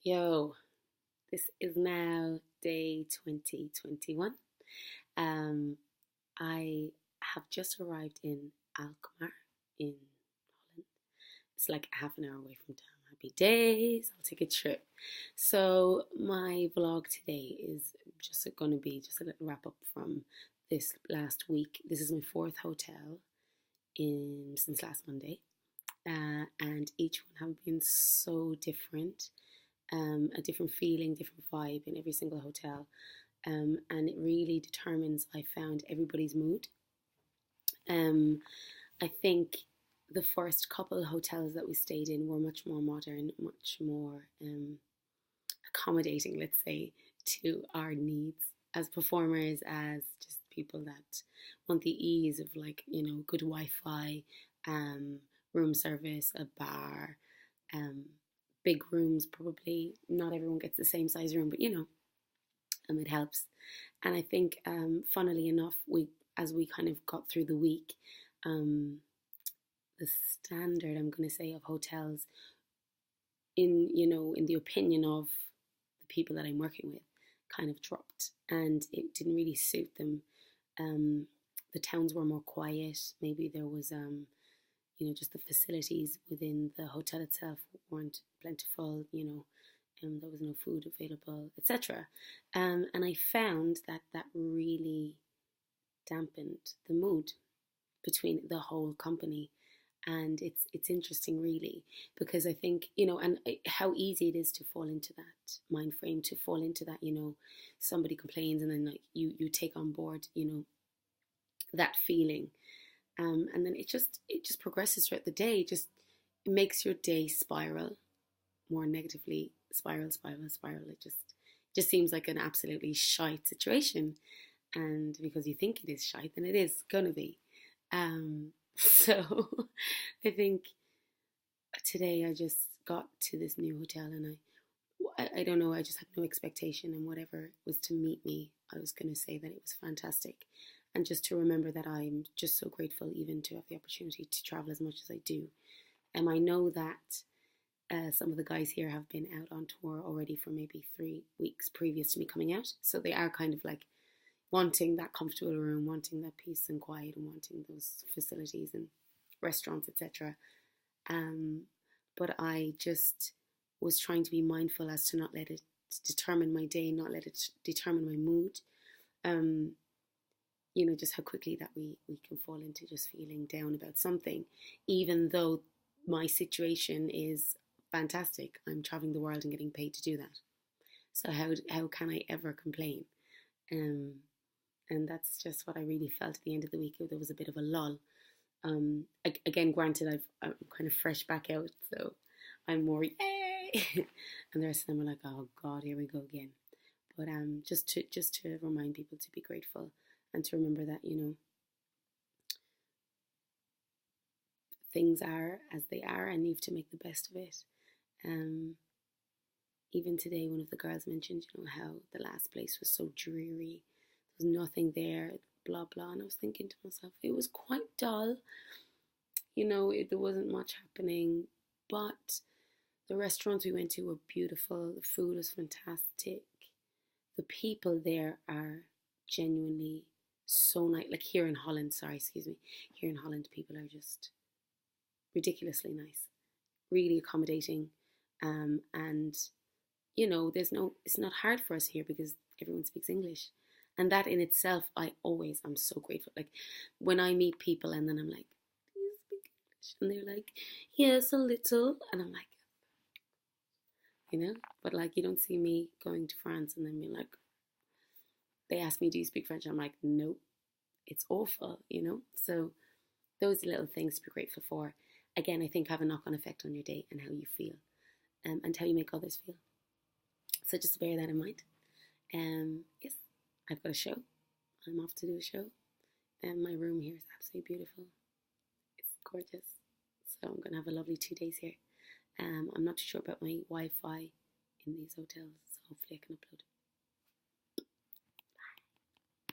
Yo, this is now day 2021. Um, I have just arrived in Alkmaar in Holland. It's like half an hour away from town. Happy days, I'll take a trip. So, my vlog today is just going to be just a little wrap up from this last week. This is my fourth hotel since last Monday, and each one have been so different. A different feeling, different vibe in every single hotel. And it really determines, I found, everybody's mood. Um, I think the first couple of hotels that we stayed in were much more modern, much more accommodating, let's say, to our needs as performers, as just people that want the ease of, like, good Wi-Fi, room service, a bar, um, big rooms. Probably not everyone gets the same size room, but it helps. And I think, funnily enough, as we kind of got through the week, um, the standard, I'm going to say, of hotels in the opinion of the people that I'm working with, kind of dropped, and it didn't really suit them. The towns were more quiet. Maybe there was just the facilities within the hotel itself weren't plentiful, there was no food available, etc. And I found that really dampened the mood between the whole company. And it's interesting, really, because I think, and how easy it is to fall into that mind frame, to fall into that, somebody complains and then, like, you take on board, that feeling. And then it just progresses throughout the day. It makes your day spiral more negatively, spiral. It just seems like an absolutely shite situation, and because you think it is shite, then it is gonna be. So I think today I just got to this new hotel, and I don't know, I just had no expectation, and whatever was to meet me, I was going to say that it was fantastic. And just to remember that I'm just so grateful even to have the opportunity to travel as much as I do. And I know that some of the guys here have been out on tour already for maybe 3 weeks previous to me coming out. So they are kind of like wanting that comfortable room, wanting that peace and quiet, and wanting those facilities and restaurants, etc. But I just was trying to be mindful as to not let it determine my day, not let it determine my mood. Just how quickly that we can fall into just feeling down about something, even though my situation is fantastic. I'm traveling the world and getting paid to do that. So how can I ever complain? And that's just what I really felt at the end of the week. There was a bit of a lull. Again, granted, I'm kind of fresh back out, so I'm more yay, and the rest of them are like, oh God, here we go again. But just to remind people to be grateful, and to remember that things are as they are, and you have to make the best of it. Even today, one of the girls mentioned, how the last place was so dreary. There was nothing there, blah blah. And I was thinking to myself, it was quite dull. There wasn't much happening, but the restaurants we went to were beautiful. The food was fantastic. The people there are genuinely so nice. Like here in Holland, here in Holland, people are just ridiculously nice, really accommodating, and it's not hard for us here because everyone speaks English, and that in itself, I'm so grateful. Like when I meet people and then I'm like, do you speak English? And they're like, yes, a little, and I'm like, but like, you don't see me going to France and then being like, they ask me, do you speak French? I'm like, nope, it's awful, So those little things to be grateful for, again, I think have a knock-on effect on your day and how you feel, and how you make others feel. So just bear that in mind. Yes, I've got a show. I'm off to do a show, and my room here is absolutely beautiful. It's gorgeous. So I'm going to have a lovely 2 days here. I'm not too sure about my Wi-Fi in these hotels, so hopefully I can upload